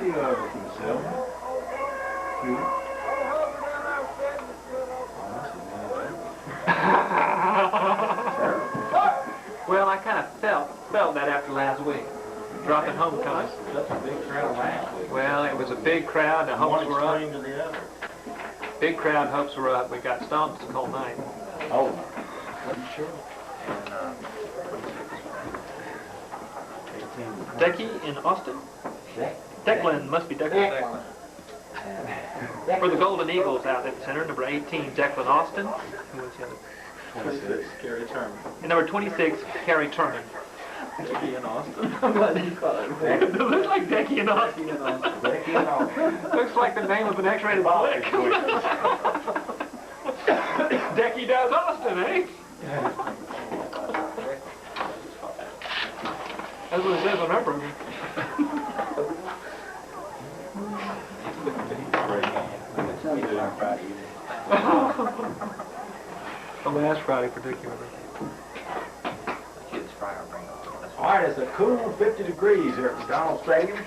few of us in the Sylva. Well, I kind of felt that after last week. Dropping homecoming. Such a big crowd last week. Well, it was a big crowd. The hopes were up. To the other. Big crowd, hopes were up. We got stomped the whole night. Oh, sure. Decky in Austin? Declan, must be Declan. For the Golden Eagles out at the center, number 18, Declan Austin. Who was the other? 26, Gary Turner. And number 26, Carrie Turman. Decky in Austin. I'm glad you called it. It looks like Decky in Austin. Decky in Austin. Looks like the name of an X-rated flick. Decky does Austin, eh? That's what it says on our program. The last Friday particularly. All right, it's a cool 50 degrees here at McDonald Stadium.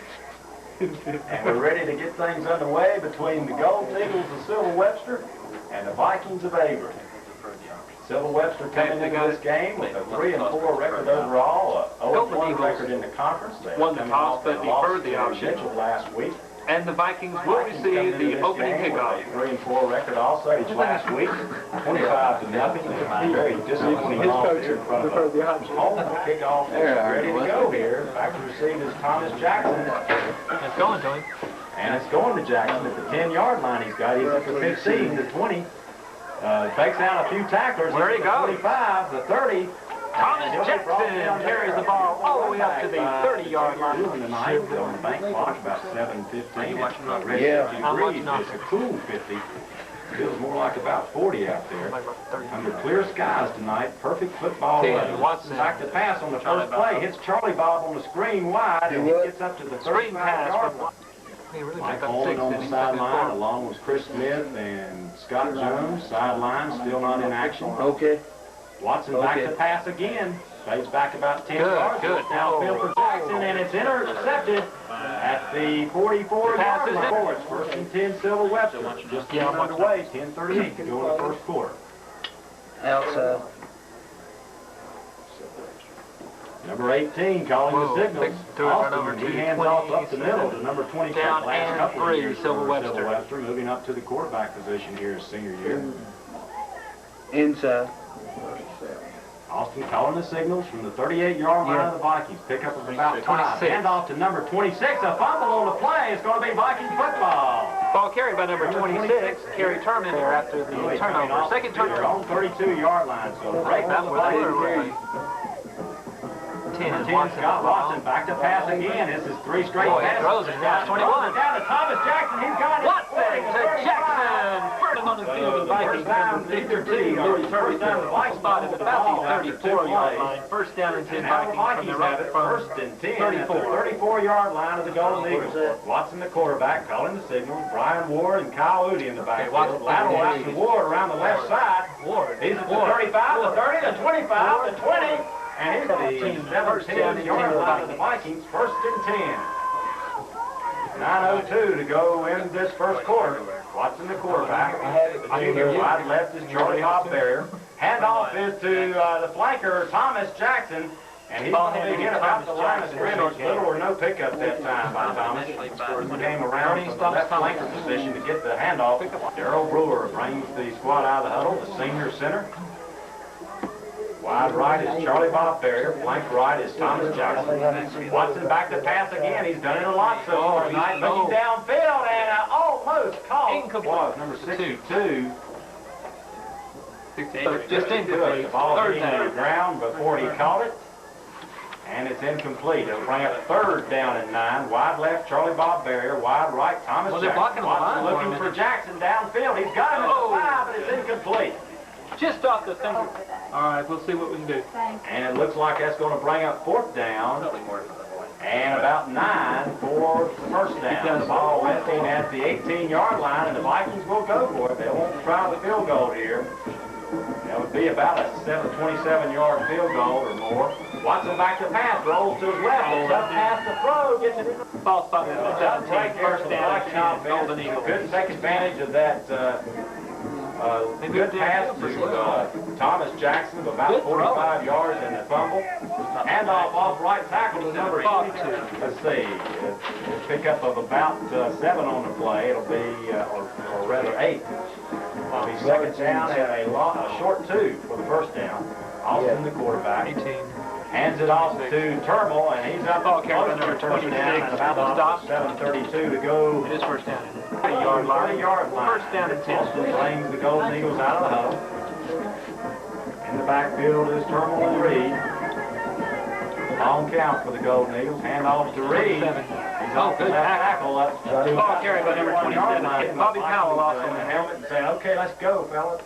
And we're ready to get things underway between the Golden Eagles of Sylva-Webster and the Vikings of Avery. Sylva-Webster coming into this game with a 3-4 record overall, a 0-1 record in the conference. They won the toss, but deferred the option last week. And the Vikings will receive the opening kickoff. 3-4 record also last week, 25-0. Very disappointing off here in front of the home kickoff. Ready to go here. Back to receive is Thomas Jackson. It's going to him. And it's going to Jackson at the 10-yard line. He's at the 15, the 20. Takes down a few tacklers. Where he goes? 25, the 30. Thomas Jackson carries the ball all the way up to the 30-yard line. Tonight, on the bank clock, about 7:15. Yeah, it's a cool 50. Feels more like about 40 out there. Under clear skies tonight, perfect football. Watson back to pass on the first play. Hits Charlie Bob on the screen wide, and he gets up to the 35-yard line. Mike Holman on the sideline, along with Chris Smith and Scott Jones. Sideline, still not in action. Okay. Watson back to pass again. Plays back about 10 yards. Good. Downfield for Jackson, and it's intercepted at the 44-yard line. It's first and 10, Sylva-Webster. Just getting underway. 10:38 to go in the first quarter. Outside. Number 18 calling the signals. Austin, he hands off up the middle to number 25. Down last and couple of 3, years Sylva-Webster. Moving up to the quarterback position here his senior year. Inside. Austin calling the signals from the 38-yard line of the Vikings. Pickup of about 5. 26. Hand off to number 26. A fumble on the play. It's going to be Viking football. Ball carried by number 26, Carrie Turman there after the turnover. Second turnover. On 32-yard line. So break That the was Vikings. 10. Scott Watson back to pass again. This is 3 straight passes. Throws it down. 21. Down to Thomas Jackson. He's got it. Watson to Jackson. First on the field of the Vikings. Number 52, Louis Turby. Spotted at about the 34-yard line. First down and 10 Vikings from the right first and 10 at the 34-yard line of the Golden Eagles. Watson, the quarterback, calling the signal. Brian Ward and Kyle Udy in the backfield. Lateral out to Ward around the left side. He's at the 35, the 30, the 25, the 20. And he's the 17-yard line of the Vikings, first and 10. 9:02 to go in this first quarter. Watson, the quarterback. The junior wide left is Charlie Hobberry. Handoff is to the flanker, Thomas Jackson. And he's going to get about the line of scrimmage. Little or no pickup that time by Thomas. He came around from the left flanker position to get the handoff. Darrell Brewer brings the squad out of the huddle, the senior center. Wide right is Charlie Bob Barrier. Flank right is Thomas Jackson. Watson back to pass again. He's done it a lot so far tonight. Looking downfield and almost caught. Incomplete. Number 62. Just incomplete. The ball Third hitting the down. ground before he caught it. And it's incomplete. It'll bring up third down and 9. Wide left, Charlie Bob Barrier. Wide right, Thomas Jackson. Watson looking for Jackson downfield. He's got him at the 5, but it's incomplete. Just off the finger. All right, we'll see what we can do. And it looks like that's going to bring up fourth down. And about 9 for the first down. The ball resting at the 18-yard line, and the Vikings will go for it. They won't try the field goal here. That would be about a 27-yard field goal or more. Watson back to pass, rolls to his left, goes up past the throw, gets it in the Ball spot at the 17, first down and 10, Golden Eagles. couldn't take advantage of that good pass to Thomas Jackson of about 45 yards and a fumble. Handoff off right tackle to number 22. Let's see, a pickup of about 7 on the play. It'll be, or rather 8. It'll be second down and a short 2 for the first down. Austin, the quarterback. 18. Hands it off to Turnbull, and he's up Ball carried by close number to first 26. down and about 7:32 to go. It is first down. 30-yard line. 30-yard line. First down and 10. Austin brings the Golden Eagles out of the huddle. In the backfield is Turnbull and Reed. Long count for the Golden Eagles. Hand off to Reed. He's off the left tackle. Up to Ball carried by number 27. Bobby Powell also in the helmet and saying, "Okay, let's go, fellas."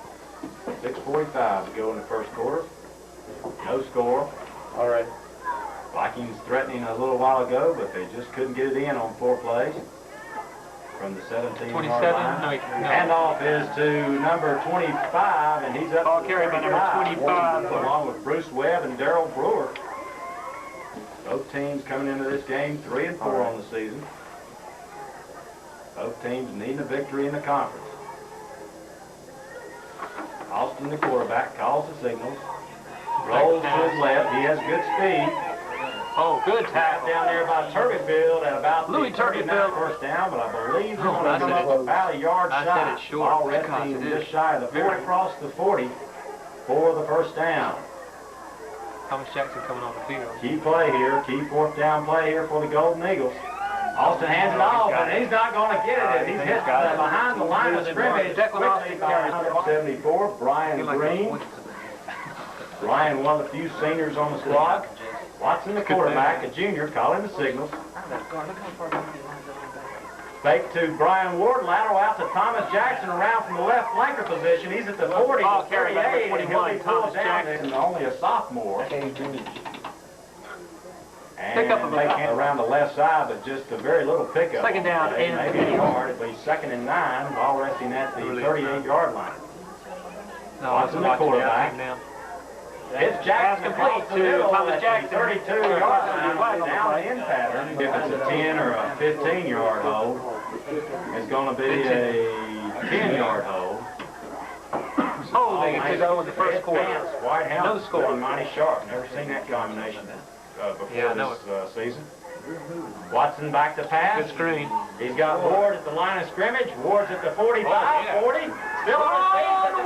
6:45 to go in the first quarter. No score. All right. Vikings threatening a little while ago, but they just couldn't get it in on 4 plays. From the 17-yard 27. line. No. Handoff is to number 25, and he's up. Ball carried by number 25. Along with Bruce Webb and Darrell Brewer. Both teams coming into this game 3 and 4 on the season. Both teams needing a victory in the conference. Austin, the quarterback, calls the signals. Rolls to his left. He has good speed. Oh, good tackle. Down there by Turbyfield at about Louis the 39 Turbyfield. first down, but I believe he's going I to come said up about a yard I shy. said it's short Ball because resting it is. just shy of the 40 across the 40 for the first down. Thomas Jackson coming on the field. Key play here, key fourth down play here for the Golden Eagles. Austin hands it off, and he's not going to get it. He's hit behind the line of scrimmage. Declan Austin carries 74, Brian Green. Brian, one of the few seniors on the squad. Watson, the quarterback, a junior, calling the signals. Fake to Brian Ward, lateral out to Thomas Jackson around from the left flanker position. He's at the 40, Ball carried by 38, and he'll 21, be Thomas pulled down there, and only a sophomore. Pickup of And they came around the left side, but just a very little pickup. Second down and maybe a yard. It'll be 2nd and 9, ball resting at the 38-yard line. No, Watson, the quarterback. It's Jackson complete complete to to Thomas Jackson. 32-yard line. Down in pattern. If it's a 10 or a 15-yard hold, it's going to be a 10-yard hold. Holding it to go in the first quarter. White House. No score. Mighty sharp. Never seen that combination before Yeah, I know this season. Watson back to pass. Good screen. He's got Ward at the line of scrimmage. Ward's at the 45, Oh, yeah. 40. Still on his feet at the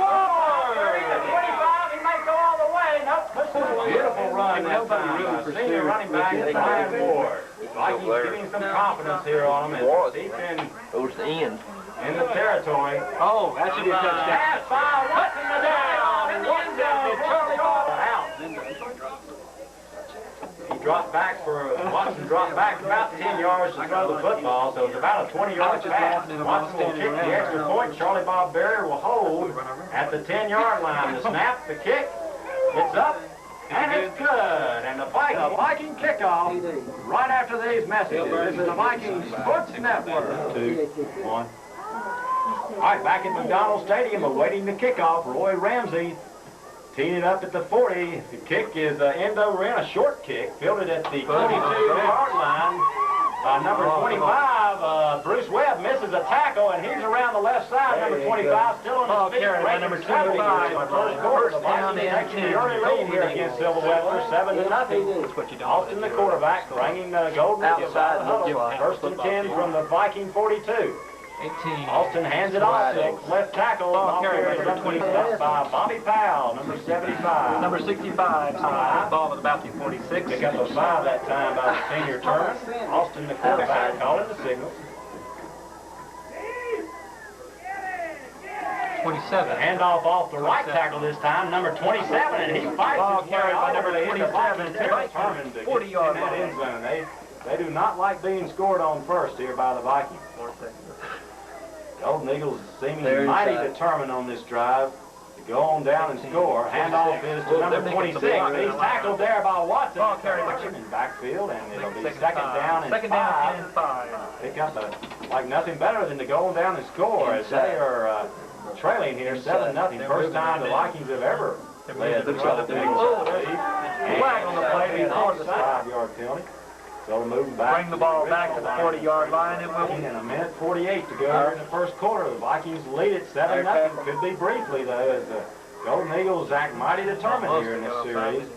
25. He may go all the way. Nope. This is a beautiful run that time. Senior running back Brian Ward. Vikings getting some confidence here on him. As deep in Towards the end. the territory. Oh, that should be a touchdown. Pass by Watson the down. One down. Charlie Ball out. Watson dropped back about 10 yards to throw the football, so it's about a 20-yard pass. Watson will kick the extra point. Charlie Bob Berry will hold at the 10-yard line. The snap, the kick, it's up, and it's good. And the Viking kickoff right after these messages. This is the Viking Sports Network. 2, 1. All right, back at McDonald Stadium awaiting the kickoff. Roy Ramsey teeing it up at the 40. The kick is end over in, a short kick. Fielded at the 22-yard line. Number 25, Bruce Webb misses a tackle, and he's around the left side. Number 25 still on his feet. Carried by number 25. First quarter, the Vikings taking the early lead here against Sylva-Webster, 7-0. That's what you don't Austin, the quarterback, bringing Golden Eagles out of the huddle. First and 10 from the Viking 42. 18. Austin hands it off to left tackle. Ball carried by number 25 by Bobby Powell, number 75. Number 65. Ball at about the 46. Pick up a 5 that time by the senior Turner. Austin, the quarterback, calling the signals. 27. Handoff off the right tackle this time, number 27, and he fights Ball his way carried by all number the way into 27. Vikings. Determined to get 40-yard in that line. end zone. They do not like being scored on first here by the Vikings. Golden Eagles seeming mighty determined on this drive. to go on down and score. Handoff is to number 26. He's tackled there by Watson. Ball carried in backfield, and it'll be Second second down and five. and 5. Pick up like nothing better than to go on down and score as they are trailing here 7-0. First time the Vikings have ever led the big lead. Flag on the play before the 5-yard penalty. So we're moving back. Bring the ball back to the 40-yard line, and we'll... And a minute 48 to go here in the first quarter. The Vikings lead it 7-0. Could be briefly, though, as the Golden Eagles act mighty determined here in this series.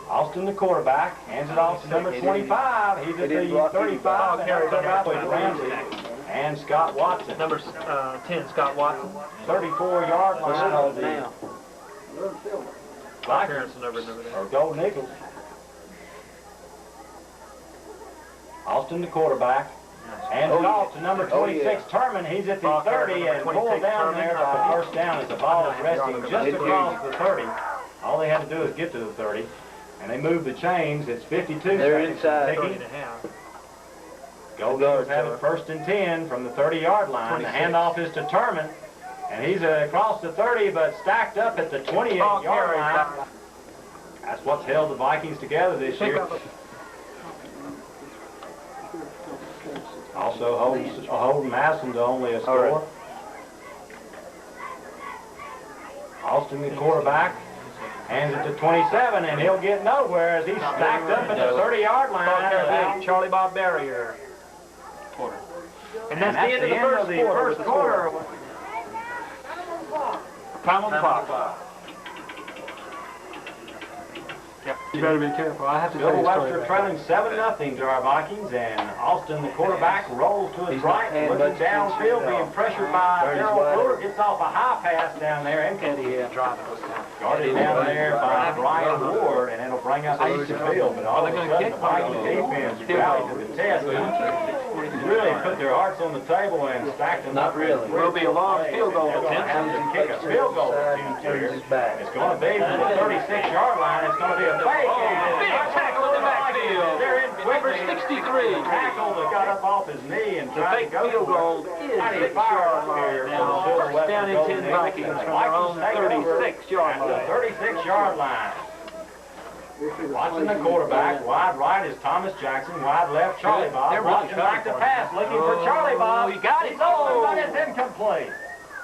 Austin, the quarterback, hands it off to number 25. He's at the 35, and carries it out with Ramsey and Scott Watson. Number 10, Scott Watson. 34-yard line of the Vikings, or Golden Eagles. Austin, the quarterback, hands it off to number 26, Turman. He's at the 30 and pulled down there for the first down as the ball is resting just across the 30. All they had to do is get to the 30, and they move the chains. It's 52 They're seconds inside. ticking. Golden Eagles have it 1st and 10 from the 30-yard line. 26. The handoff is to Turman, and he's across the 30, but stacked up at the 28-yard line. That's what's held the Vikings together this year. Also holding Madison to only a score. Right. Austin, the quarterback, hands it to 27, and he'll get nowhere as he's stacked up at the 30-yard line. Charlie Bob Barrier. And that's the end of the first quarter. Time on the clock. Yep. You better be careful. I have to tell you Sylva-Webster trailing 7-0 to our Vikings, and Austin, the quarterback, rolls to his right, looking downfield, being pressured by Gerald Fuller, gets off a high pass down there, and guarded down there by Brian Ward, and it'll bring up the field. But all of a sudden, the Vikings defense rallied to the test and really put their hearts on the table and stacked them up. Will be a long field goal attempt. Have to kick a field goal attempt here. It's going to be from the 36-yard line. It's going to be a fake. Big tackle in the backfield. They're in Number 63. Tackle that got up off his knee and tried to go field goal is 6-yard line now. First down and 10 Vikings from their own 36-yard line. 36-yard line. Watching the quarterback, wide right is Thomas Jackson, wide left Charlie Bob. Watching back to pass, looking for Charlie Bob. He got it. Oh, but it's incomplete.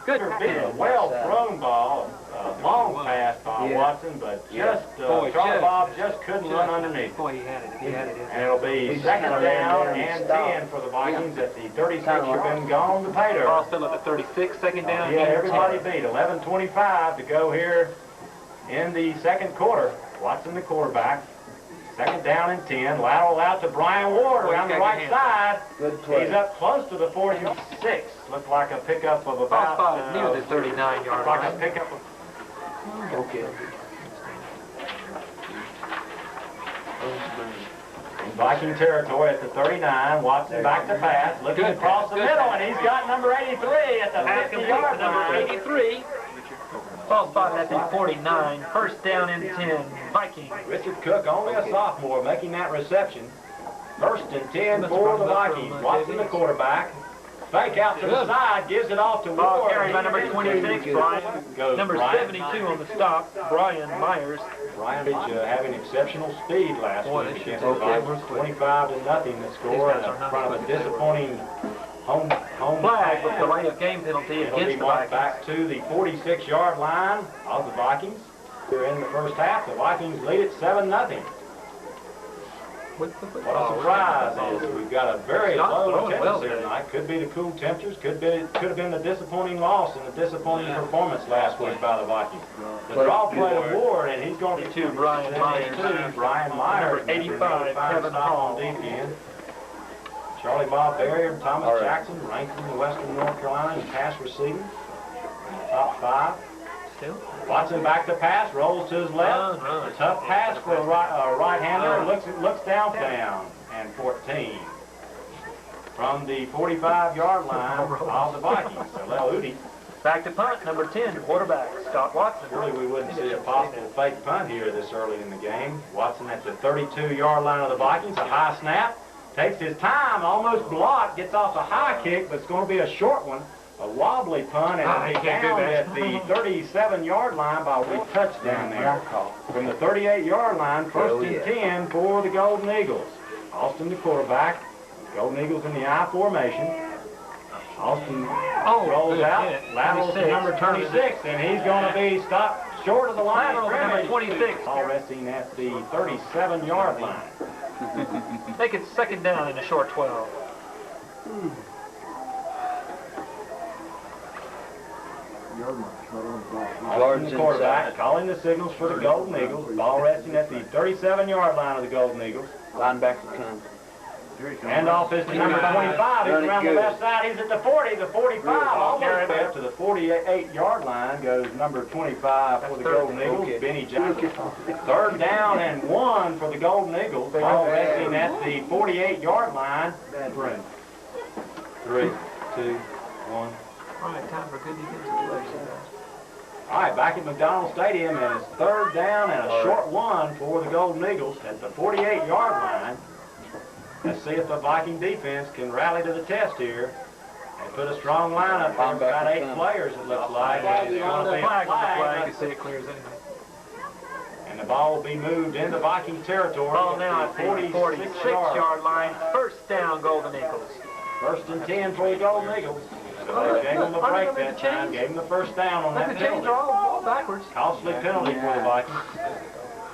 Good. A well-thrown ball, long pass by Watson, but just Charlie Bob just couldn't run underneath. Boy, he had it. He had it. And it'll be second down and 10 for the Vikings at the 36. You've been gone to pay dirt. Ball still at the 36, second down. Yeah, everybody beat. 11:25 to go here in the second quarter. Watson, the quarterback. Second down and 10. Lateral out to Brian Ward around the right side. Good play. He's up close to the 46. Looked like a pickup of about... near the 39-yard like line. a pickup of... Okay. In Viking territory at the 39. Watson back to pass. Looking across the middle, and he's got number 83 at the 50-yard line. Number 83. Ball spotted at the 49. First down and 10. Vikings. Richard Cook, only a sophomore, making that reception. First and 10 for the Vikings. Watson, the quarterback. Fake out to the side, gives it off to Ball Ward. carried by number 26, Brian. Number 72 on the stop, Brian Myers. Brian having exceptional speed last week against the Vikings. 25-0 the score, and in front of a disappointing home flag with delay of game penalty It'll against be the marked Vikings. back to the 46-yard line of the Vikings. We're in the first half. The Vikings lead it 7-0. What a surprise is we've got a very low attendance here tonight. Could be the cool temperatures, could have been the disappointing loss and the disappointing performance last week by the Vikings. The draw play to Ward, and he's going to be Brian Myers. Brian Myers, Number 85, Kevin Hall. on defense. Charlie Bob Barrier and Thomas Jackson ranked in the Western North Carolina in pass receiving. Top 5. Still? Watson back to pass, rolls to his left. A tough pass for a right-hander. Looks down, and 14. From the 45-yard line of the Vikings. So Back to punt, number 10, quarterback, Scott Watson. Surely we wouldn't see a possible fake punt here this early in the game. Watson at the 32-yard line of the Vikings. A high snap. Takes his time, almost blocked, gets off a high kick, but it's going to be a short one. A wobbly punt and he can't do down that. at the 37-yard line by a touchdown there. From the 38-yard line, first and 10 for the Golden Eagles. Austin, the quarterback. Golden Eagles in the I formation. Austin rolls out, laterals to number 26, and he's going to be stopped short of the line. Number 26. Ball resting at the 37-yard line. Make it second down in a short 12. Austin, the quarterback, calling the signals for the Golden Eagles. Ball resting at the 37-yard line of the Golden Eagles. Linebacker comes. Hand off is to number 25. He's around the left side. He's at the 40, the 45. Almost up to the 48-yard line goes number 25 for the Golden Eagles, Benny Jackson. Third down and 1 for the Golden Eagles. Ball resting at the 48-yard line. 3, 2, 1. All right, time for a good defensive play. All right, back at McDonald Stadium, and it's third down and a short 1 for the Golden Eagles at the 48-yard line. Let's see if the Viking defense can rally to the test here. They put a strong lineup there, about 8 players it looks like. It's going to be a flag. You can see it clears anyway. And the ball will be moved into Viking territory. Ball now at the 46-yard line. First down, Golden Eagles. First and 10 for the Golden Eagles. So they gave them the break that time, gave them the first down on that The chains penalty. are all backwards. Costly penalty for the Vikings.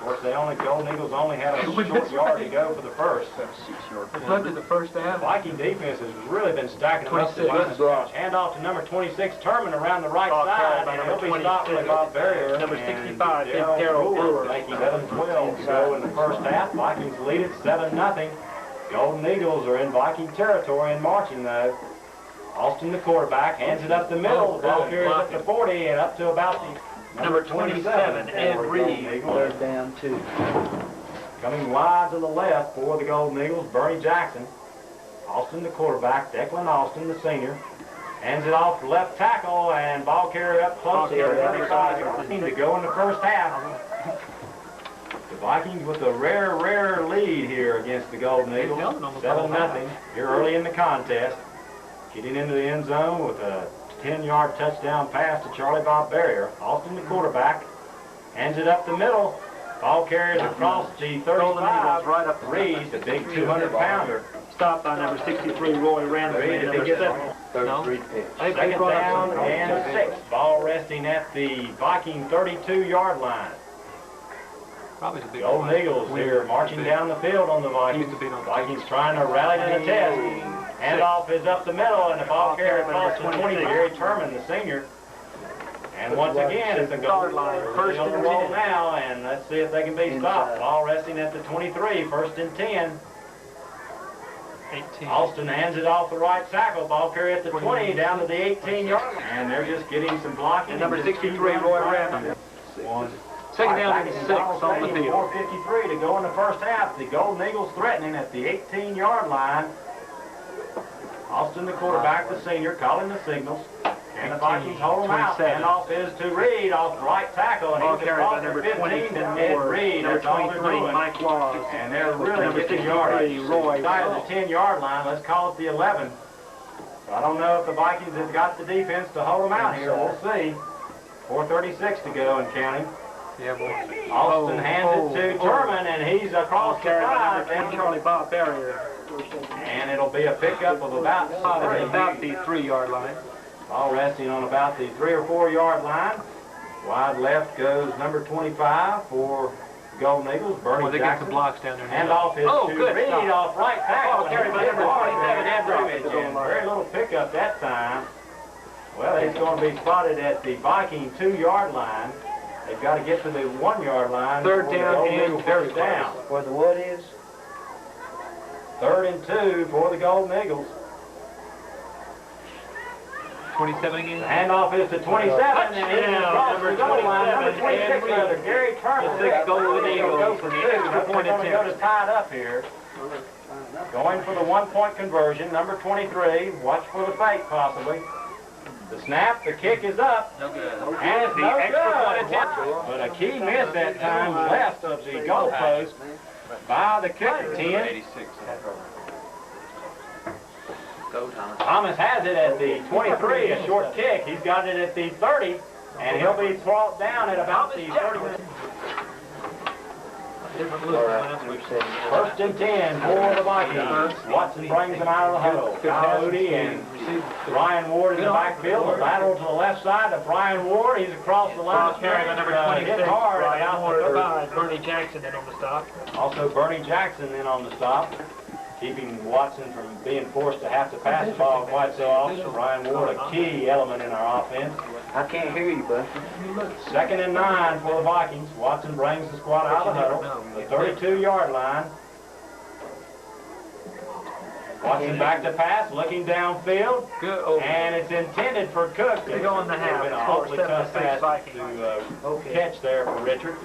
Of course, Golden Eagles only had a short yard to go for the first. It's left at the first down. Viking defense has really been stacking them up. 26. Hand off to number 26, Turman around the right side, and he'll be stopped by Bob Barrier. Number 65, and Carroll Brewer. making 7-12 to go in the first half. Vikings lead it 7-0. Golden Eagles are in Viking territory and marching though. Austin, the quarterback, hands it up the middle. The ball carries up to 40 and up to about the Number 27, Avery. Third down 2. Coming wide to the left for the Golden Eagles, Bernie Jackson. Austin, the quarterback, Declan Austin, the senior. Hands it off to left tackle, and ball carried up close to the 35 to go in the first half. The Vikings with a rare lead here against the Golden Eagles. 7-0 here early in the contest. Getting into the end zone with a 10-yard touchdown pass to Charlie Bob Barrier. Austin, the quarterback, hands it up the middle. Ball carries across the 35. Right up Reed, the big 200-pounder. Stopped by number 63, Roy Randall. Number 7. Third pitch. Second down and 6. Ball resting at the Viking 32-yard line. Probably the big Golden Eagles here marching down the field on the Vikings. Vikings trying to rally to the test. Handoff is up the middle, and the ball carried across the 20. Gary Turman, the senior. And once again, it's a Golden line. First on the roll now, and let's see if they can be stopped. Ball resting at the 23, first and 10. 18. Austin hands it off the right tackle. Ball carry at the 20, down to the 18-yard line. And they're just getting some blocking. And number 63, Roy Randall. Second down and 6 on the field. 4:53 to go in the first half. The Golden Eagles threatening at the 18-yard line. Austin, the quarterback, the senior, calling the signals. And the Vikings hold them out. Handoff is to Reed off the right tackle. And Ball he's carried by across number the 15 20, to Tim Ed Moore. Reed. Number That's all they're 23, doing. Mike Laws. And they're really Number getting 63, yardage. Roy. Inside of the 10-yard line. Let's call it the 11. So I don't know if the Vikings have got the defense to hold them out here. We'll see. 4:36 to go and counting. Yeah, boy. Austin hands it to Turman, and he's across the Carried by 5. number 20, Charlie Bob Barrier. And it'll be a pickup of about 3. About the 3-yard line. Ball resting on about the 3 or 4-yard line. Wide left goes number 25 for the Golden Eagles, Bernie Well, they get Jackson. the blocks down there. Handoff is to good Reed stop. off right tackle. Oh, carried by number 27, Avery. Very little pickup that time. Well, he's going to be spotted at the Viking 2-yard line. They've got to get to the 1-yard line. Third before the down Golden and Eagles very first down. Where the what is? 3rd and 2 for the Golden Eagles. 27 again. The handoff is to 27, and he's across the goal line. Number 26, Gary Turner. The 6 Golden Eagles Go for 2. extra point They're going to go to attempt. tie it up here. Going for the 1-point conversion, number 23. Watch for the fake, possibly. The snap, the kick is up. No good. And it's no good. But a key miss that time left of the goalpost by the kicker. 10. Go, Thomas. Thomas has it at the 23, a short kick. He's got it at the 30, and he'll be brought down at about the 30. Different look than last week. First and 10 for the Vikings. Watson brings them out of the huddle. Kyle Moody and Brian Ward in the backfield. A lateral to the left side of Brian Ward. He's across the line. Carrying the number 26, hit hard. Brian Ward. Bernie Jackson in on the stop. Also Bernie Jackson in on the stop, keeping Watson from being forced to have to pass the ball quite so often. Brian Ward, a key element in our offense. I can't hear you, Buster. Second and 9 for the Vikings. Watson brings the squad out of the huddle from the 32-yard line. Watson back to pass, looking downfield, and it's intended for Cook. They go in the half. It's been an awfully tough pass to catch there for Richard.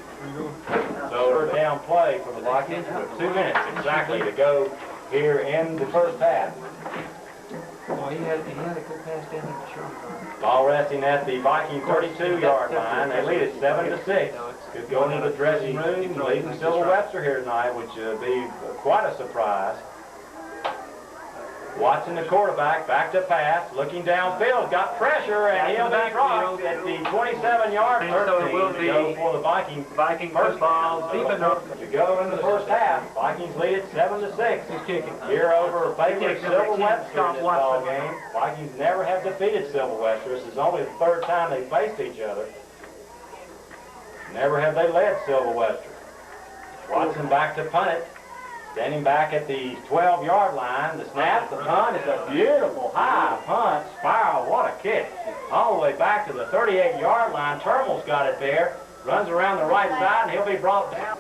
So third down play for the Vikings with 2 minutes exactly to go here in the first half. Oh, he had a good pass down there, sure. Ball resting at the Viking 32-yard line. They lead it 7-6. Could go into the dressing room, leading Sylva-Webster here tonight, which would be quite a surprise. Watson, the quarterback, back to pass, looking downfield, got pressure, and he'll be dropped at the 27-yard 13 to go for the Vikings. First ball deep enough to go in the first half. Vikings lead it 7-6. He's kicking. Here over favorite Sylva-Webster in this ball game. Vikings never have defeated Sylva-Webster. This is only the third time they faced each other. Never have they led Sylva-Webster. Watson back to punt it. Standing back at the 12-yard line, the snap, the punt is a beautiful high punt, spiral, what a kick. All the way back to the 38-yard line, Termal's got it there, runs around the right side, and he'll be brought down.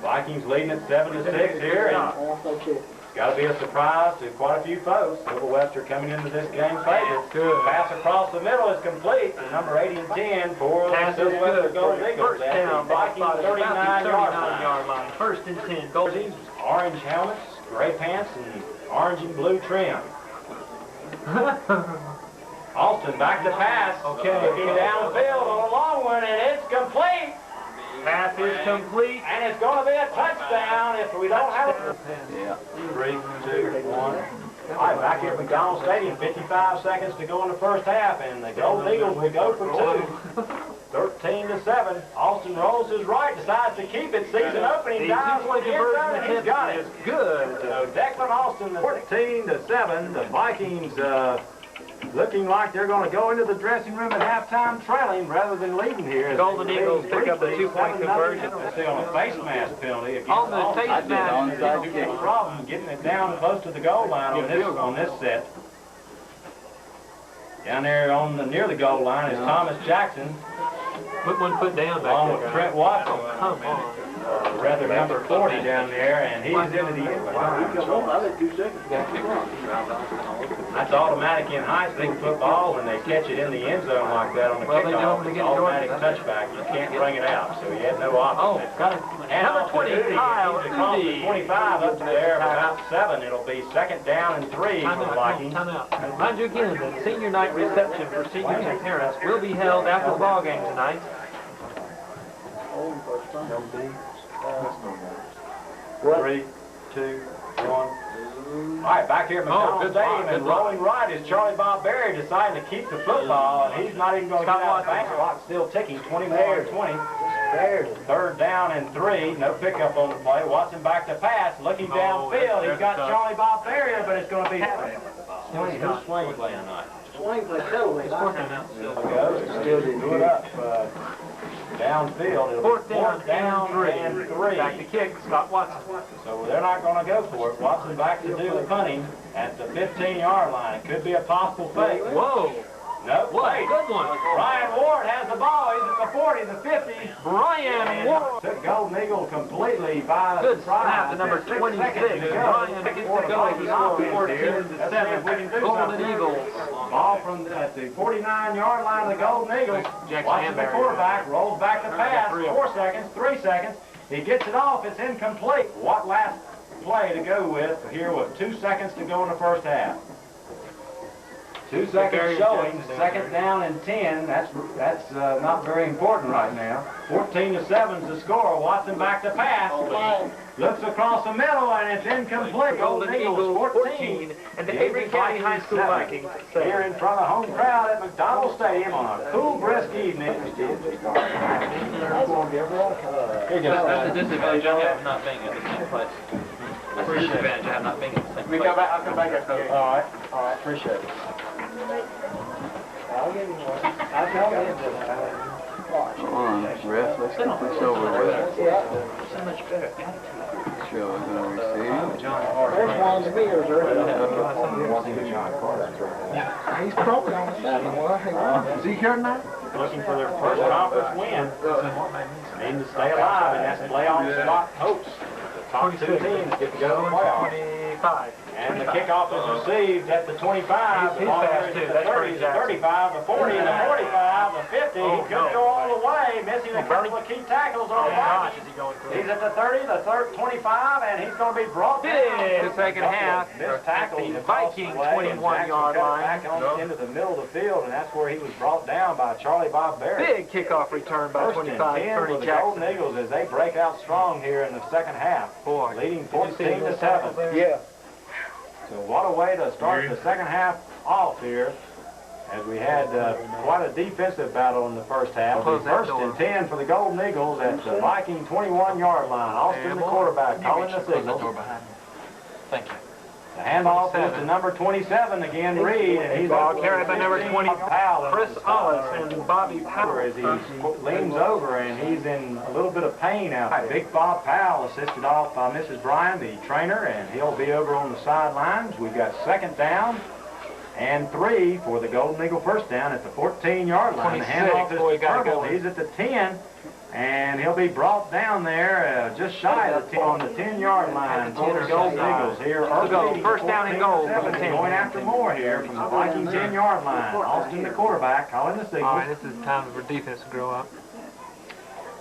Vikings leading at 7-6 here, and it's got to be a surprise to quite a few folks. Sylva-Webster coming into this game favorite. Good. Pass across the middle is complete, the number 80 and 10 for the Sylva-Webster Gold Eagles. First down, Vikings 39-yard line. First and 10, Gold Eagles. Orange helmets, gray pants, and orange and blue trim. Alston back to pass. Okay. Looking downfield on a long one, and it's complete. Pass is complete. And it's going to be a touchdown if we don't have it. Yeah. 3, 2, 1. All right, back here at McDonald Stadium, 55 seconds to go in the first half, and the Gold Eagles will go for 2. 13-7. Austin rolls his right, decides to keep it. Sees an opening, dives for the end zone, and he's got it. Good. So Declan Austin, 14-7. The Vikings looking like they're going to go into the dressing room at halftime trailing rather than leading here. Golden Eagles pick up the 2-point conversion. Stay on a face mask penalty. On the face mask, No problem getting it down close to the goal line on this set. Down there near the goal line is Thomas Jackson. Put 1 foot down back Along there. with Trent Watson. Come on. Rather number 40 down there, and he's into the end zone. That's automatic in high school football when they catch it in the end zone like that on the kickoff. It's automatic touchback. You can't bring it out, so he had no option. Oh, got it. And Number 20, Kyle across the Udy. 25 up to there, about 7. It'll be second down and 3 for the Vikings. Time out. Remind you again that senior night reception for seniors and parents will be held after the ball game tonight. 3, 2, 1. All right, back here at McDonald Stadium, and rolling right is Charlie Bob Berry deciding to keep the football, and he's not even going to get out of bounds. Clock still ticking, 21-20. Third down and 3. No pickup on the play. Watson back to pass, looking downfield. He's got Charlie Bob Berry, but it's going to be who's swing playing tonight? Swing play, still Still didn't do it up. Downfield. It'll be Fourth down, 3. and 3. Back to kick, Scott Watson. So they're not going to go for it. Watson back to do the punting at the 15-yard line. It could be a possible fake. Whoa. Nope. What a Fake. good one. Ryan Ward has the ball. He's at the 40, the 50. Brian Ward. Took Golden Eagle completely by Good surprise. snap to number 26. Brian gets the goal. He scored 14-7. Golden Eagles. Ball from at the 49-yard line of the Golden Eagles. Watching the quarterback, rolls back to pass. 4 seconds, 3 seconds. He gets it off. It's incomplete. What last play to go with here with 2 seconds to go in the first half? 2 seconds showing, second down and 10. That's not very important right now. 14-7 is the score. Watson back to pass. Looks across the middle, and it's incomplete. Golden Eagles 14, and the Avery County High School Vikings 7. Here in front of the home crowd at McDonald Stadium on a cool, brisk evening. That's the disadvantage I have of not being at the same place. That's the disadvantage I have not being at the same place. I'll come back up here. All right, appreciate it. I'll give him one. I'll tell him that. Come on, ref, let's get this over with. So much better attitude. Show is going to receive. First one's beers, He's probably on the side. Is he here tonight? Looking for their first conference win. Needing to stay alive, and that's playoff spot hopes. The top two teams get to go to the playoffs. 25. And the kickoff is received at the 25, the ball carries to the 30, the 35, the 40, the 45, the 50. He could go all the way, missing a couple of key tackles on the Vikings. He's at the 30, the 25, and he's going to be brought down. The second half. Missed tackles The across Viking the way, and 21-yard Jackson cut line. back on into the middle of the field, and that's where he was brought down by Charlie Bob Barrett. Big kickoff return by First and 25, 10 for Bernie the Jackson. Golden Eagles as they break out strong here in the second half, Boy, leading 14-7. Yeah. So what a way to start the second half off here, as we had quite a defensive battle in the first half. Close that First door. and 10 for the Golden Eagles at the Viking 21-yard line. Austin, the quarterback, calling the signal. Thank you. The handoff is to number 27 again, Reed, and he's Ball carried by number 20, Chris Ollis and Bobby Power. as he leans over, and he's in a little bit of pain out there. Big Bob Powell assisted off by Mrs. Bryan, the trainer, and he'll be over on the sidelines. We've got second down and 3 for the Golden Eagle first down at the 14-yard line. The 26, handoff is boy, to gotta Purple. go. He's at the 10, and he'll be brought down there just shy of the 10 on the 10-yard line for the Golden Eagles here. go. First down and goal from the 10. Going after more here from the Viking 10-yard line. Austin, the quarterback, calling the signal. All right, this is time for defense to grow up.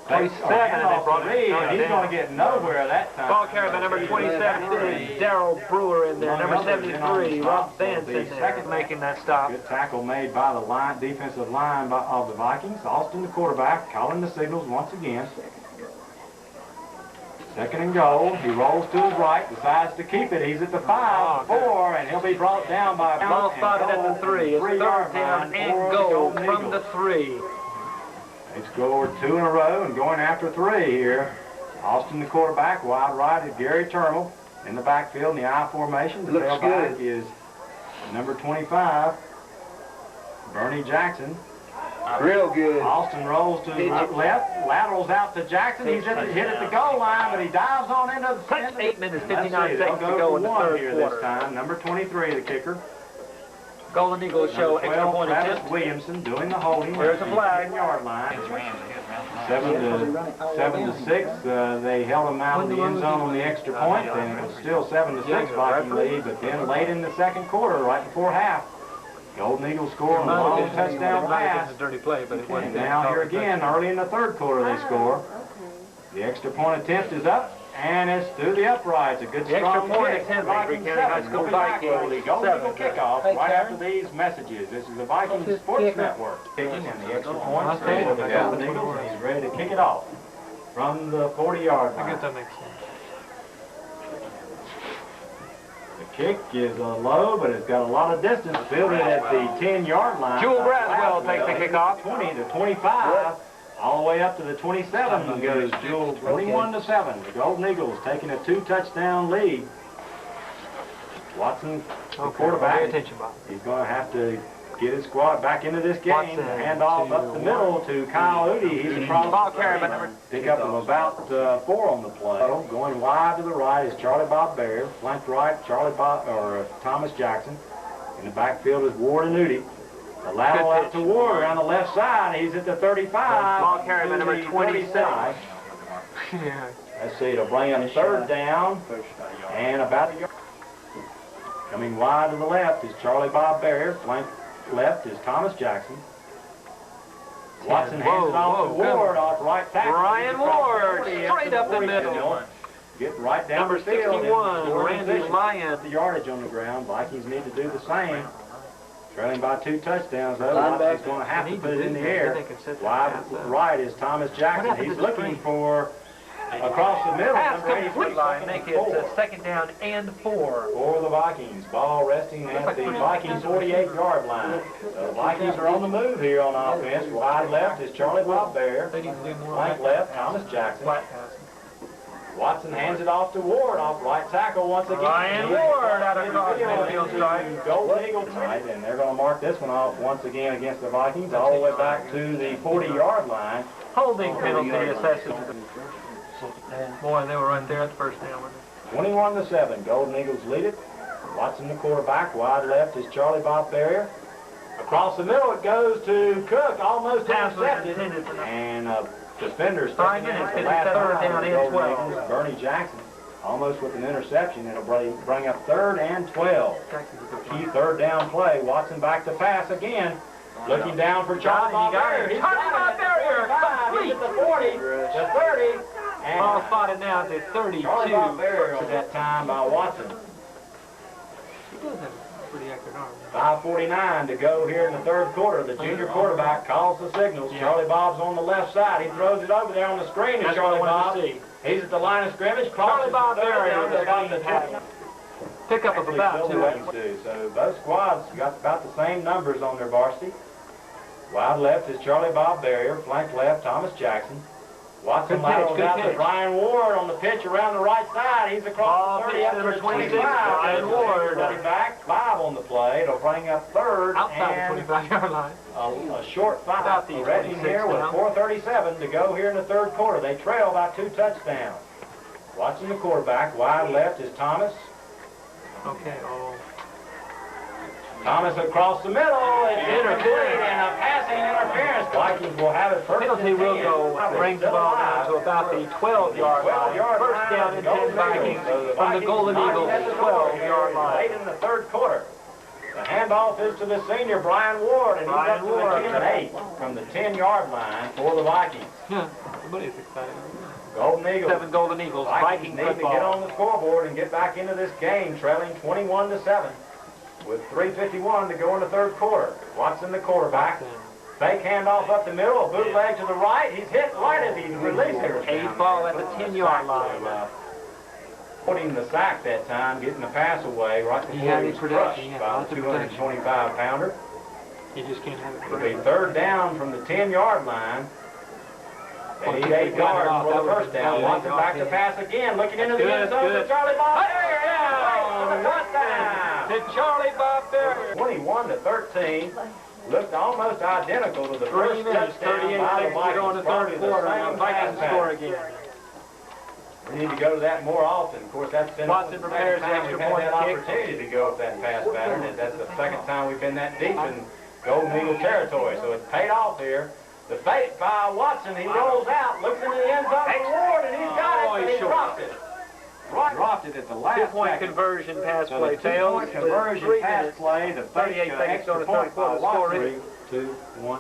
Takes 27, and they brought it Reed, down. and he's going to get nowhere that time. Ball carried by number 27, Darrell Brewer in there. Number 73, Rob Vance in there, making that stop. Good tackle made by the line, defensive line of the Vikings. Austin, the quarterback, calling the signals once again. Second and goal. He rolls to his right, decides to keep it. He's at the 5, 4, and he'll be brought down by a Ball spotted at the 3. It's third down and goal from the 3. They scored 2 in a row and going after 3 here. Austin, the quarterback, wide right is Gary Turnbull in the backfield in the I formation. The Looks tailback good. is number 25, Bernie Jackson. Real good. Austin rolls to his left, laterals out to Jackson. He's hit at the goal line, but he dives on into the 8 minutes, Let's 59 see, seconds they'll to go in the for one third here quarter. this time. Number 23, the kicker. Golden Eagles show Number extra 12, point Travis attempt. Williamson doing the holding. There's a flag. 10-yard line. 7 to 6. They held them out of the end zone on the extra point, and it was still 7 to 6 Viking lead. But then late in the second quarter, right before half, Golden Eagles score on a long touchdown pass. Dirty play, but it And now here again, early in the third quarter, they score. The extra point attempt is up, and it's through the uprights. A good The extra strong point kick. attempt, Vikings Avery County High 7. School We'll be back Vikings for the Golden Eagle 7. kickoff Hey, right Karen. after these messages. This is the Vikings Sports Network. Kicking and the extra point That's for the good. Golden Eagles, and he's ready to kick it off from the 40-yard I line. guess that makes sense. The kick is low, but it's got a lot of distance. Fielded at the 10-yard line. Jewel Braswell takes the kickoff. 20 to 25. All the way up to the 27 goes Jewel, 21 to 7. The Golden Eagles taking a 2-touchdown lead. Watson, the Okay, quarterback, pay attention, Bob. he's going to have to get his squad back into this game. Watson Hand off up the middle to Kyle Udy. He's across Ball the carried by 30. number- Pick up of about 4 on the play. Going wide to the right is Charlie Bob Bear. Flanked right, Thomas Jackson. In the backfield is Ward and Udy. The lateral Good out pitch. to Ward around the left side. He's at the 35. Ball carried by to number the 27. 35. Yeah. Let's see, it'll bring up third down and about a yard. Coming wide to the left is Charlie Bob Bear. Flank left is Thomas Jackson. Watson hands it off to Whoa, Ward off right tackle. Brian Ward, straight up the middle. Get right down Number the field. 61, Scoring Randy position. Lyon. The yardage on the ground. Vikings need to do the same. Trailing by 2 touchdowns, though. Watson's going to have to put it in the air. Wide right is Thomas Jackson. He's looking for Across the middle, Pass number complete 86, line, make it 4. second down and 4. For the Vikings. Ball resting at the Vikings 48-yard line. The Vikings are on the move here on offense. Wide left is Charlie Bob Bear. They need to do more Flank left, Thomas Jackson. flat pass. Watson hands it off to Ward, off right tackle once again. Ryan Ward out across midfield stripe. Golden Eagle tight, and they're going to mark this one off once again against the Vikings, all the way back to the 40-yard line. Holding penalty assessed. Boy, they were right there at the first down. 21-7, Golden Eagles lead it. Watson the quarterback, wide left is Charlie Bob Barrier. Across the middle it goes to Cook, almost intercepted. And defenders stepping in at the last third down and 12. Bernie Jackson, almost with an interception. It'll bring up 3rd and 12. Key third down play. Watson back to pass again. Looking down for Charlie Bob Barrier. He's Charlie Bob Barrier, He's at the 40, the 30. And ball spotted now at the 32. Charlie Bob Barrier at that time by Watson. He does have a pretty accurate arm. 5:49 to go here in the third quarter. The junior quarterback calls the signals. Charlie Bob's on the left side. He throws it over there on the screen to Charlie Bob. He's at the line of scrimmage. Charlie Bob Barrier They're going to pick up of about 2 2. So both squads got about the same numbers on their varsity. Wide left is Charlie Bob Barrier. Flank left, Thomas Jackson. Watson laterals out to Ryan Ward on the pitch around the right side. He's across the 30 up to the 25. Ryan Ward. Back, 5 on the play. It'll bring up 3rd outside the 25-yard line. A short 5. Redding here with 4:37 to go here in the third quarter. They trail by 2 touchdowns. Watching the quarterback, wide left is Thomas. Okay, Thomas across the middle. It's incomplete and a passing interference. Vikings will have it first. Penalty will go, brings the ball down to about the 12-yard line. First down and 10 Vikings from the Golden Eagles 12-yard line. Late in the third quarter. The handoff is to the senior, Brian Ward, and he's up to the 8 from the 10-yard line for the Vikings. Yeah, somebody's excited. Golden Eagles. 7 Golden Eagles. Vikings need to get on the scoreboard and get back into this game, trailing 21-7. With 3:51 to go in the third quarter. Watson the quarterback. Fake handoff up the middle, a bootleg to the right. He's hit right as he releases it. A ball at the 10-yard line. Putting the sack that time, getting the pass away right before he was crushed by the 225-pounder. You just can't have it. It'll be 3rd down from the 10-yard line. They need 8 yards for the first down. Watson back to pass again, looking into the end zone to Charlie Bob Barrier. Touchdown to Charlie Bob Barrier. 21-13. Looked almost identical to the 3 first minutes, touchdown 38 by the seconds to go in the Vikings. third quarter. Same Vikings pass score pattern. again. We need to go to that more often. Of course, that's been Watson the prepares second time the we've extra had that point kick. opportunity to go with that pass pattern, and that's the second time we've been that deep in Golden Eagle territory. So it's paid off here. The fake by Watson, he rolls out, looks into the end zone for Ward, and he's got it, but he dropped it. Dropped it at the last 2-point conversion pass so play the fails. 2-point conversion pass 3 minutes, play, the 38 seconds extra on the point third by quarter. Watson. Score 2, 1.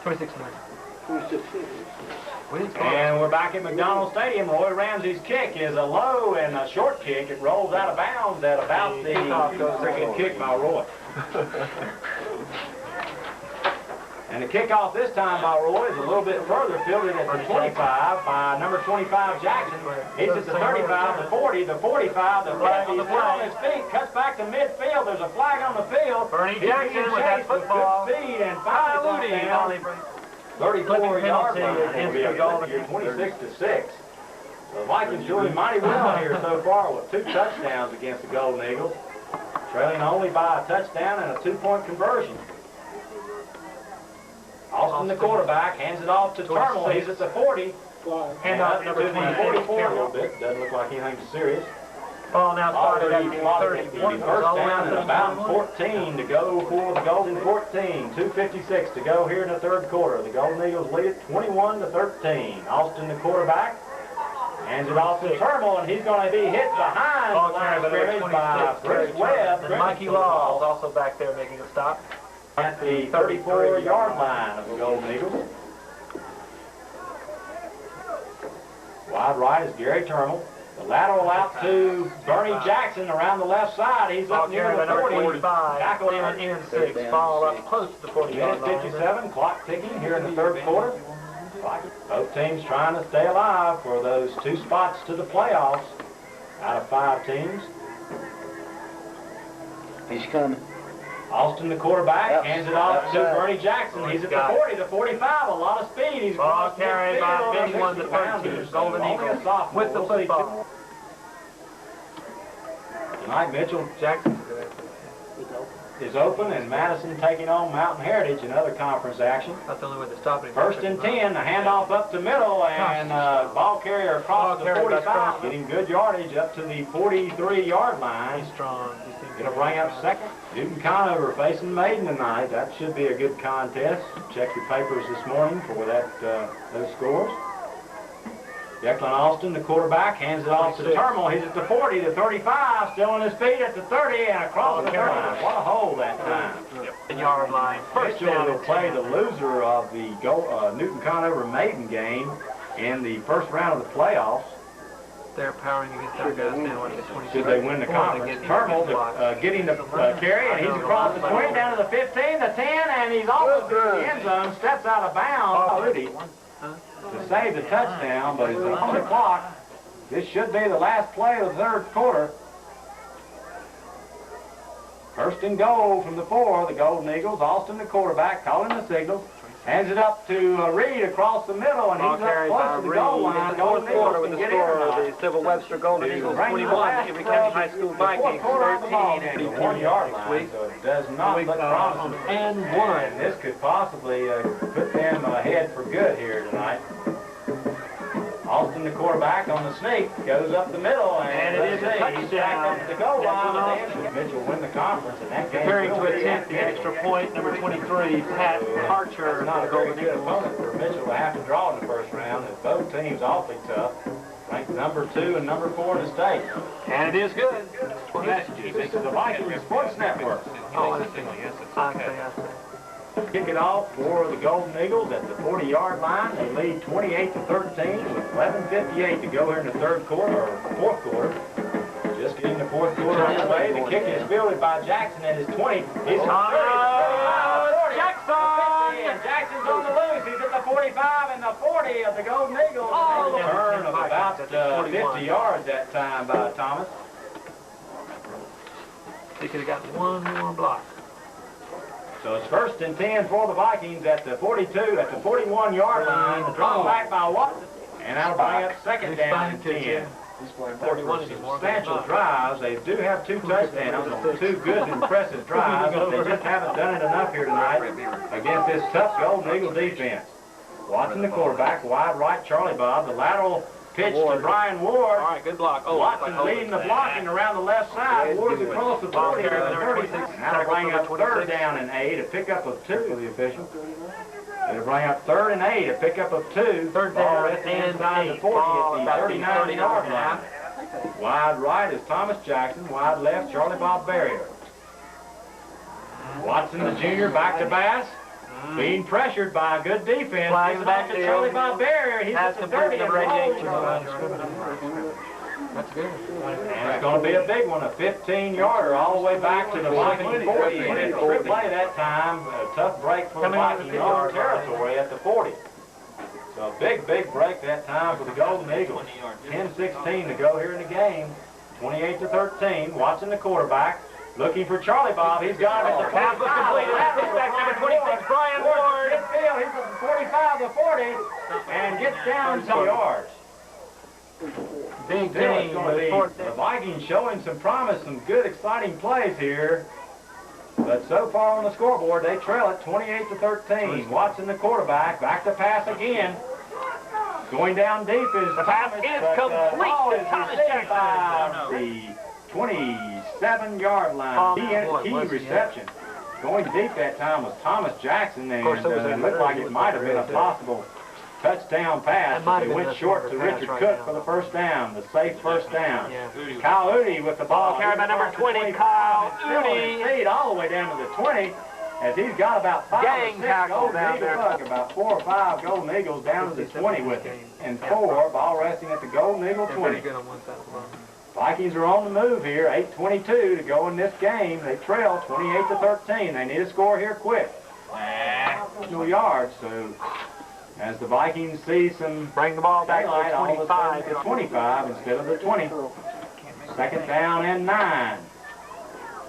26-9. And we're back at McDonald Stadium. Roy Ramsey's kick is a low and a short kick. It rolls out of bounds at about the second kick by Roy. And the kickoff this time by Roy is a little bit further, fielded at the 25 by number 25 Jackson. He's at the 35, the 40, the 45, the 50. He's still on his feet, cuts back to midfield. There's a flag on the field. Bernie Jackson with that football. Good speed and finally down. 34-yard line. It'll be a goal here, 26-6. The Vikings doing mighty well here so far with 2 touchdowns against the Golden Eagles, trailing only by a touchdown and a 2-point conversion. Austin, the quarterback, hands it off to Turmel. He's at the 40. Hand off to number the 44 a little bit. Doesn't look like anything serious. Ball now spotted at the 31. First down and about 14 to go for the Golden 14. 2:56 to go here in the third quarter. The Golden Eagles lead it 21-13. Austin, the quarterback, hands it off to Turmel, and he's going to be hit behind the line of scrimmage by Bruce Webb. And Mikey Law is also back there making a stop. At the 34-yard line of the Golden Eagles. Wide right is Gary Turmel. The lateral out to Bernie Jackson around the left side. He's up near the 40. 45. Tackle in 6. Ball up close to the 40-yard line. 57. Clock ticking here in the third quarter. Both teams trying to stay alive for those 2 spots to the playoffs out of 5 teams. He's coming. Austin, the quarterback, hands it off to Bernie Jackson. He's at the 40, the 45, a lot of speed. He's ball carried by Big One, the 13, Golden Eagles, with the football. Tonight, Mitchell Jackson is open, and Madison taking on Mountain Heritage in other conference action. That's the only way to stop him. 1st and 10, the handoff up to middle, and ball carrier across the 45, getting good yardage up to the 43-yard line. He's strong. Gonna bring up 2nd. Newton Conover facing Maiden tonight. That should be a good contest. Check your papers this morning for that those scores. Declan Austin, the quarterback, hands it off to Termal. He's at the 40, the 35, still on his feet at the 30, and across the 39. What a hole that time. 10-yard line. First Mitchell down will play the loser of the Newton Conover Maiden game in the first round of the playoffs. They're powering against their guys now at the 20. Should they win the conference? Termal getting the carry, and he's across the 20, down to the 15, the 10, and he's off the end zone, steps out of bounds already to save the touchdown, but it's on the clock. This should be the last play of the 3rd quarter. 1st and goal from the 4, the Golden Eagles. Austin, the quarterback, calling the signals. Hands it up to Reed across the middle, and he's up close to the goal line. Fourth quarter with the score of the Sylva-Webster Golden Eagles 21, Avery County High School Vikings 13, and the 1-yard line, so it does not look promising. And 1. And this could possibly put them ahead for good here tonight. Austin, the quarterback, on the sneak, goes up the middle, and it is a he's back touchdown. up to the goal line. Mitchell win the conference, and that game Preparing will to be attempt the extra point, number 23, Pat Archer. That's not a very good opponent for Mitchell to have to draw in the first round, as both teams awfully tough. Ranked number 2 and number 4 in the state. And it is good. This is the Vikings Sports Network. Oh, I see. Kick it off for the Golden Eagles at the 40-yard line. They lead 28-13 with 11:58 to go here in the 3rd quarter, or 4th quarter. Just getting the 4th quarter underway. The kick is fielded by Jackson at his 20. He's Jackson! And Jackson's on the loose. He's at the 45 and the 40 of the Golden Eagles. A turn of about 50 yards that time by Thomas. They could have gotten one more block. So it's 1st and 10 for the Vikings at the 42, at the 41-yard line. Drawn back by Watson. And that'll bring up 2nd down and 10. Substantial drives. They do have 2 touchdowns on 2 good, impressive drives, but they just haven't done it enough here tonight against this tough Golden Eagle defense. Watson, the quarterback, wide right, Charlie Bob. The lateral pitch to Brian Ward. All right, good block. Oh, Watson leading the blocking around the left side. Ward's across the 40 to the 36. That'll bring up 3rd down and 8, a pickup of 2 for the official. It'll bring up 3rd and 8, a pickup of 2. 3rd down and 8. 40 at the 39-yard line. Wide right is Thomas Jackson. Wide left, Charlie Bob Barrier. Watson, the junior, back to Bass. Being pressured by a good defense. Gives it back to Charlie Bob Barrier. He's at the 30 and That's good. And it's going to be a big one, a 15-yarder all the way back to the Viking 40. And it's a trick play that time. A tough break for the Viking own territory at the 40. So a big, big break that time for the Golden Eagles. 10-16 to go here in the game. 28-13. Watson, the quarterback, looking for Charlie Bob. He's got him at the 45. Number 26, Brian Ward. He's at the 45 to 40 and gets down 2 yards. Big Still, game. the Vikings showing some promise, some good, exciting plays here. But so far on the scoreboard, they trail it 28-13. Watson, the quarterback, back to pass again. Going down deep is the pass Thomas, is but, complete to Thomas Jackson. By the 27-yard line. Key reception. Going deep that time was Thomas Jackson, and it looked like it might have been a possible touchdown pass. They went short to Richard Cook for the first down, the safe first down. Kyle Udi with the ball. Carried by number 20, Kyle Udi. All the way down to the 20, as he's got about 5 or 6 Golden Eagles, about 4 or 5 Golden Eagles down to the 20 with him. And 4 ball resting at the Golden Eagle 20. Vikings are on the move here, 8:22 to go in this game. They trail 28-13. They need a score here quick. No yards, so As the Vikings see some Bring the ball back daylight, to all of a sudden 25. it's 25 instead of the 20. Second down and 9.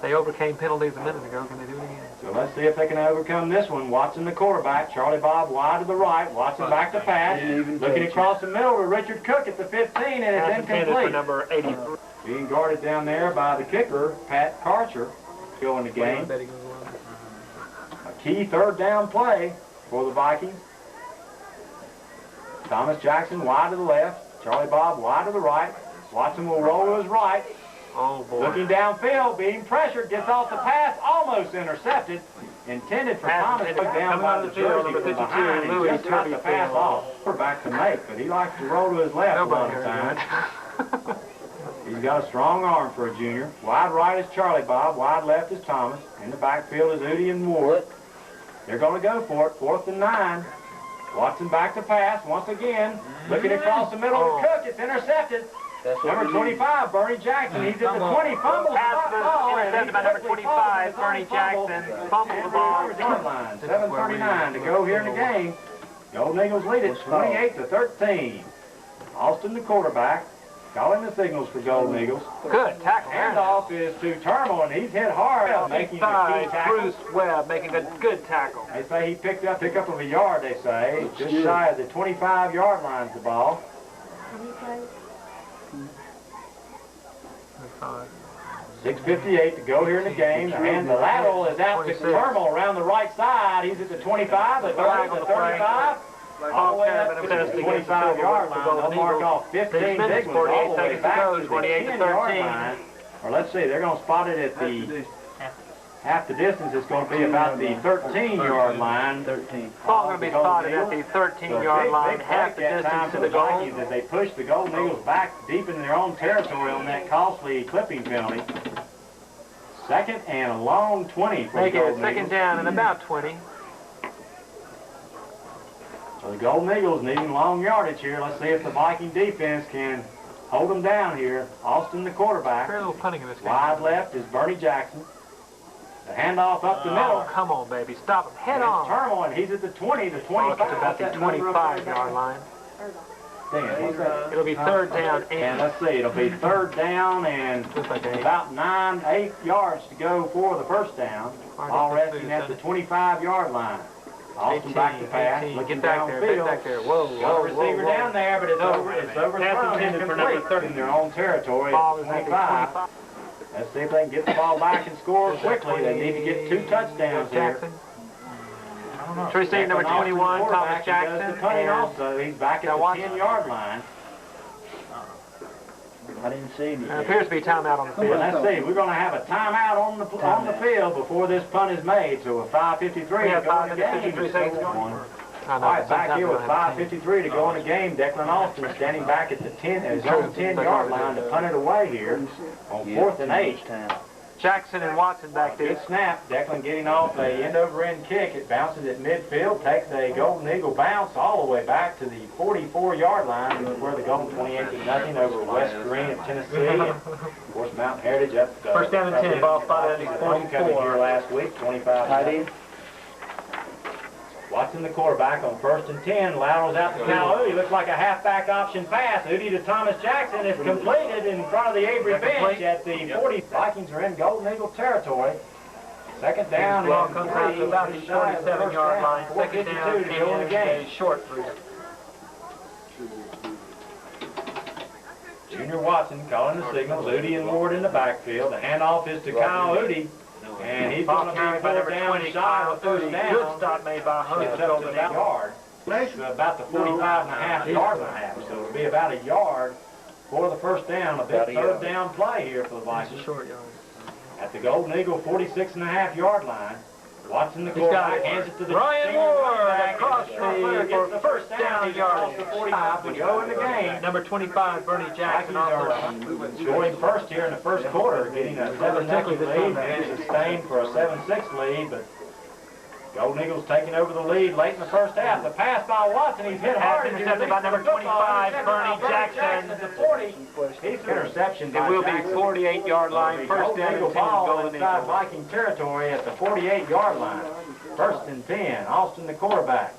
They overcame penalties a minute ago. Can they do it again? So let's see if they can overcome this one. Watson, the quarterback. Charlie Bob wide to the right. Watson back to pass. Looking across the middle to Richard Cook at the 15, and it's Pass intended for incomplete. number 83. Being guarded down there by the kicker, Pat Karcher, still in the game. A key third down play for the Vikings. Thomas Jackson wide to the left. Charlie Bob wide to the right. Watson will roll to his right. Oh, boy. Looking downfield, being pressured, gets off the pass, almost intercepted. Intended for Thomas, put down by the jersey from behind, and just got the pass off. Quarterback to make, but he likes to roll to his left a lot of times. He's got a strong arm for a junior. Wide right is Charlie Bob, wide left is Thomas. In the backfield is Udi and Ward. They're going to go for it, 4th and 9. Watson back to pass once again. Looking across the middle to Cook, it's intercepted. Number 25, Bernie Jackson. He's at the 20, fumbles Pass the ball. intercepted by number 25, Bernie Jackson. Fumbled the ball. 7:39 to go here in the game. Golden Eagles lead it 28-13. Austin, the quarterback, calling the signals for Golden Eagles. Good tackle. Handoff is to Turnbull, and he's hit hard, making a key tackle. Bruce Webb making a good tackle. They say he picked up of a yard, they say. Just shy of the 25-yard line of the ball. 6:58 to go here in the game. And the lateral is out to Turnbull around the right side. He's at the 25, the 30, the 35. All the way up to the 25-yard line. They'll mark off 15 big ones all the way back to the 10-yard line. Or let's see, they're going to spot it at the half the distance. It's going to be about the 13-yard line. Ball going to be spotted at the 13-yard line, half the distance to the goal. As they push the Golden Eagles back deep in their own territory on that costly clipping penalty. Second and a long 20 for the Make it Golden second Eagles. down and about 20. So the Golden Eagles needing long yardage here. Let's see if the Viking defense can hold them down here. Austin, the quarterback. Very little punting in this game. Wide left is Bernie Jackson. The handoff up the middle. Oh, come on, baby. Stop him. Head And on. it's Turnbull, and he's at the 20, the 25. It's about the 25-yard line. Dang, what's that? It'll be third down And and let's see, it'll be third down and just like a about 8 yards to go for the first down. All resting at the 25-yard line. Austin back to pass, 18. looking Get back there. Get back downfield. there. Whoa, Got a whoa, receiver whoa, down there, but it's overthrown intended for number incomplete in their own territory at Ball is at the 25. 25. Let's see if they can get the ball back and score quickly. They need to get 2 touchdowns here. Jackson. True state number 21, Thomas Jackson. Does the punting And also. He's back at Now the watch. 10-yard line. I didn't see anything. There appears to be timeout on the Well, field. let's see. We're going to have a timeout on the field before this punt is made. So with 5:53 We have to go in 5 the minutes, game. 53 seconds going. I know, All right, back sometimes here we with don't have time. 5:53 to go in the game. Declan Austin standing back at the 10, his own 10-yard line to punt it away here on 4th and 8. Jackson and Watson back there. Good snap. Declan getting off a end-over-end kick. It bounces at midfield, takes a Golden Eagle bounce all the way back to the 44-yard line, where the Golden 28-0 over West Green of Tennessee. And, of course, Mountain Heritage up. First down and 10, ball spotted at the Homecoming 44. here last week, 25. Watson, the quarterback, on 1st and 10. Laterals out to Cal Udi. Looks like a halfback option pass. Udi to Thomas Jackson is completed in front of the Avery bench at the 40. Vikings are in Golden Eagle territory. Second down Ball and comes out to about the 47-yard line. Second down 4:52 to go in the and game. a short three. Junior Watson calling the signals. Udi and Ward in the backfield. The handoff is to Kyle Udi. And he's going Ball to carried be by pulled number down 20, shy Kyle of first Udi. down. Good stop made by Hunt. Gets up to about a yard. It's about the 45.5-yard line. So it'll be about a yard for the first down. A big third down play here for the Vikings. Short yard. At the Golden Eagle 46.5-yard line. Watson, the He's got quarterback, it. hands it to the Ryan senior Ward running back, across and the player the gets the first down. He's across the 45 to go in the game. Number 25, Bernie Jackson. Vikings are scoring first here in the first quarter, getting a 7-0 lead and sustained for a 7-6 lead, but Golden Eagles taking over the lead late in the first half. The pass by Watson, he's hit hard. Pass intercepted by number 25, Bernie Jackson. At the 40, he's interception. It will be 48-yard line, first down and 10 ball Golden inside Eagles. Viking territory at the 48-yard line. First and 10, Austin the quarterback.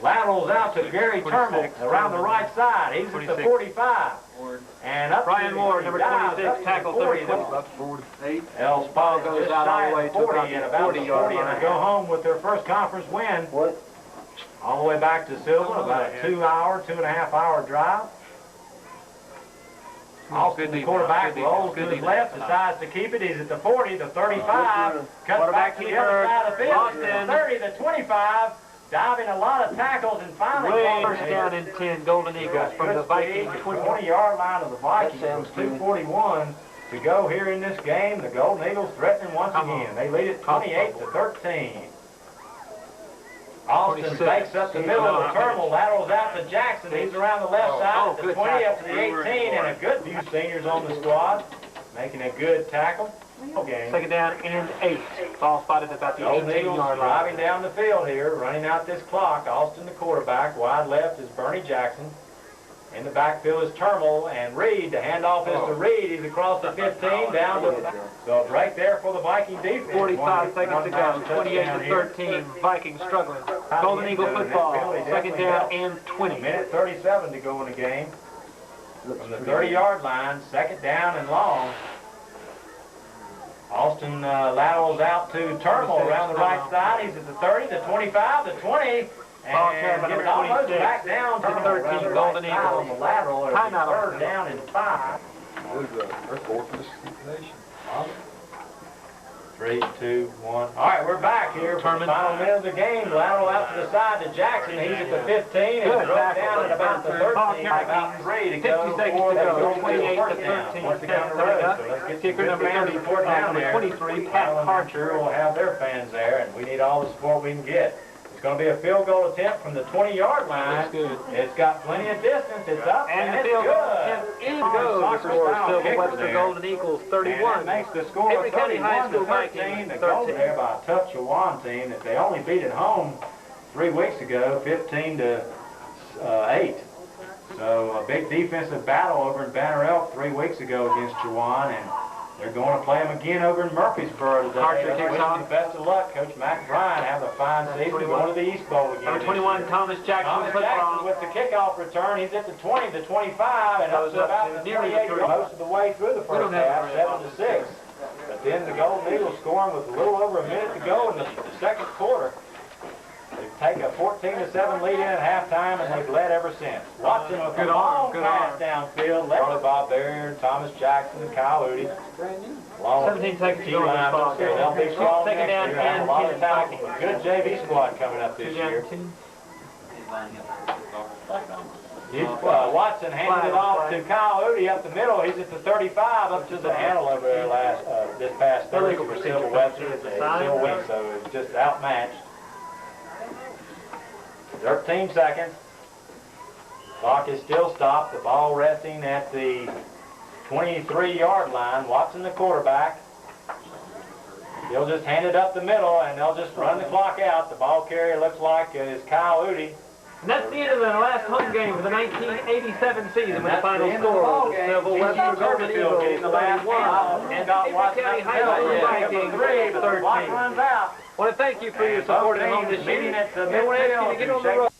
Laterals out to Gary Turnbull 26. around the right side. He's at the 26. 45. And up Brian to, Ward, number dives 26, up to tackle 40. 38. El Spa goes out all the way to about the 40 yard and line. they go home with their first conference win. What? All the way back to Sylva, about a 2.5 hour drive. Austin, the quarterback, rolls to his left, decides to keep it. He's at the 40, the 35, cuts back to the other side of the field, the 30, the 25, diving a lot of tackles, and finally First down and 10, Golden Eagles from the Vikings. 20-yard line of the Vikings. It was 2:41 to go here in this game. The Golden Eagles threatening once again. They lead it 28-13. Austin 26. fakes up the middle of the terminal, laterals out to Jackson. He's around the left side at the good 20 up to the tackle. 18, and a good few seniors on the squad making a good tackle. Okay. Second down and 8. Ball spotted about the Golden Eagles 18-yard line. driving down the field here, running out this clock. Austin, the quarterback. Wide left is Bernie Jackson. In the backfield is Turnbull and Reed. The handoff is to Reed. He's across the 15, down to so right there for the Viking defense. 45 seconds to go. 28-13. Vikings struggling. Golden Eagle football. Second down and 20. Minute 37 to go in the game. From the 30-yard line, second down and long. Austin laterals out to Turnbull around the right side. He's at the 30, the 25, the 20. Ball And carried by gets number almost 26. back down to To 13, Golden Eagles. on the lateral. It'll be Timeout. third down and 5. They're fourth for the stipulation. 3, 2, 1. All right, we're back here for the final minute of the game. Lateral out to the side to Jackson. He's at the 15 and Good throws tackle. down at about the 13. About 3 to go. 50 seconds to go. 28 28-13. Once again, the road. So let's get Kicker number 34 down number there. 23, Pat Allen, I'm sure Harcher. will have their fans there, and we need all the support we can get. It's going to be a field goal attempt from the 20-yard line. That's good. It's got plenty of distance. It's up, And and the it's field goal good. attempt is good. The score is Sylva-Webster Golden Eagles And 31. that makes the score Avery County High 31 School to 13. Vikings The goal 13. there by a tough Chewan team that they only beat at home 3 weeks ago, 15 to 8. So a big defensive battle over in Banner Elk 3 weeks ago against Chewan, and they're going to play them again over in Murfreesboro today. Harcher Let's kicks wish off. them the best of luck. Coach Matt Bryan having a fine season, going to the East Bowl again. Number 21, Thomas Jackson Thomas Jackson football. with the kickoff return. He's at the 20, the 25, and up Goes to up about to the nearly 28 the 30. most of the way through the We don't first have half, to worry about 7 to 6. But then the Golden Eagles scoring with a little over a minute to go in the second quarter. They take a 14-7 lead in at halftime, and they've led ever since. Watson with a Good arm, long good pass arm. downfield, led by Bob Baird, Thomas Jackson, and Kyle Udi. Along with 17 seconds to key go in this linemen, ball so game. they'll be strong Second next down year. Have a and lot 10. of tackling. Good JV squad coming up this 2 down year. and 10. Watson handed it off to Kyle Udi up the middle. He's at the 35 up to the handle over there this past Thursday for Sylva-Webster. They still win, so it's just outmatched. 13 seconds. Clock is still stopped. The ball resting at the 23-yard line. Watson, the quarterback. He'll just hand it up the middle, and they'll just run the clock out. The ball carrier looks like is Kyle Udi. And that's the end of the last home game for the 1987 season with the That's final the end of the score. ball game. Sylva-Webster Golden Turnerfield getting the Eagles last 31 out. and Scott Avery Watson County up the High middle. School Yeah, Vikings 3, but the clock 13. runs out. I want to thank you for your And support at both home this teams year. meeting at the And I want to ask you to midfield get to on the shake road.